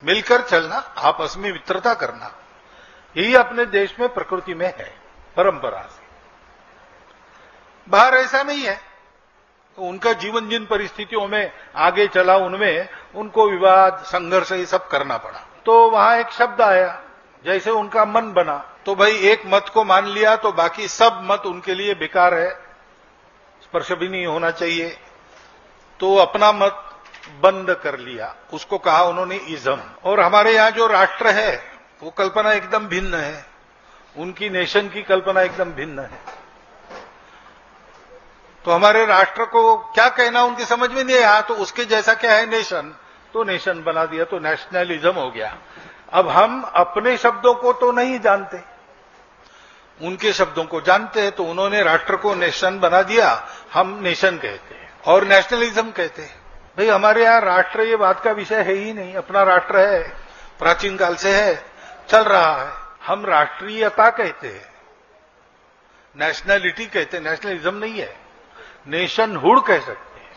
मिलकर चलना, आपस में मित्रता करना, यही अपने देश में प्रकृति में है, परंपरा से। बाहर ऐसा नहीं है। उनका जीवन जिन परिस्थितियों में आगे चला, उनमें उनको विवाद, संघर्ष ये सब करना पड़ा। तो वहां एक शब्द आया, जैसे उनका मन बना, तो भाई एक मत को मान लिया तो बाकी सब मत उनके लिए बेकार है, स्पर्श भी नहीं होना चाहिए, तो अपना मत बंद कर लिया। उसको कहा उन्होंने इज्म। और हमारे यहां जो राष्ट्र है वो कल्पना एकदम भिन्न है, उनकी नेशन की कल्पना एकदम भिन्न है। तो हमारे राष्ट्र को क्या कहना उनकी समझ में नहीं आया, तो उसके जैसा क्या है नेशन, तो नेशन बना दिया, तो नेशनलिज्म हो गया। अब हम अपने शब्दों को तो नहीं जानते, उनके शब्दों को जानते हैं, तो उन्होंने राष्ट्र को नेशन बना दिया। हम नेशन कहते हैं और नेशनलिज्म कहते हैं। भाई हमारे यहां राष्ट्र ये बात का विषय है ही नहीं। अपना राष्ट्र है, प्राचीन काल से है, चल रहा है। हम राष्ट्रीयता कहते हैं, नेशनलिटी कहते हैं, नेशनलिज्म नहीं है। नेशनहुड कह सकते हैं,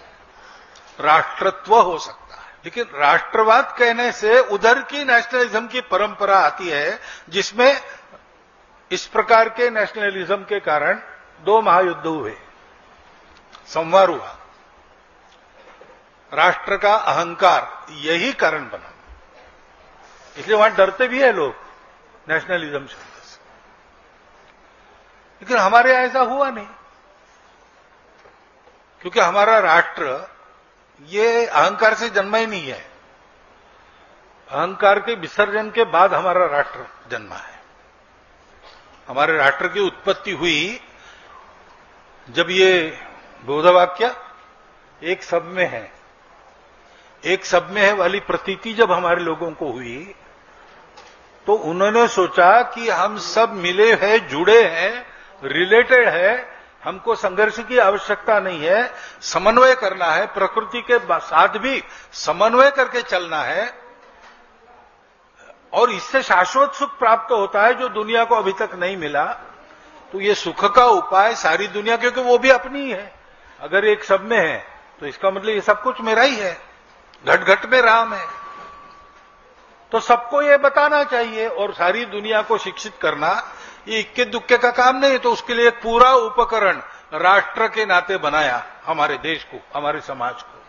राष्ट्रत्व हो सकता है। लेकिन राष्ट्रवाद कहने से उधर की नेशनलिज्म की परंपरा आती है, जिसमें इस प्रकार के नेशनलिज्म के कारण 2 महायुद्ध हुए, संवार हुआ। राष्ट्र का अहंकार यही कारण बना, इसलिए वहां डरते भी है लोग नेशनलिज्म शब्द से। लेकिन हमारे यहां ऐसा हुआ नहीं, क्योंकि हमारा राष्ट्र ये अहंकार से जन्मा ही नहीं है। अहंकार के विसर्जन के बाद हमारा राष्ट्र जन्मा है। हमारे राष्ट्र की उत्पत्ति हुई जब ये बोधवाक्य एक सब में है, एक सब में है वाली प्रतीति जब हमारे लोगों को हुई, तो उन्होंने सोचा कि हम सब मिले हैं, जुड़े हैं, रिलेटेड है, हमको संघर्ष की आवश्यकता नहीं है, समन्वय करना है, प्रकृति के साथ भी समन्वय करके चलना है, और इससे शाश्वत सुख प्राप्त होता है जो दुनिया को अभी तक नहीं मिला। तो ये सुख का उपाय सारी दुनिया, क्योंकि वो भी अपनी ही है। अगर एक सब में है तो इसका मतलब ये सब कुछ मेरा ही है, घट घट में राम है। तो सबको ये बताना चाहिए और सारी दुनिया को शिक्षित करना ये इक्के दुक्के का काम नहीं है। तो उसके लिए एक पूरा उपकरण राष्ट्र के नाते बनाया, हमारे देश को, हमारे समाज को।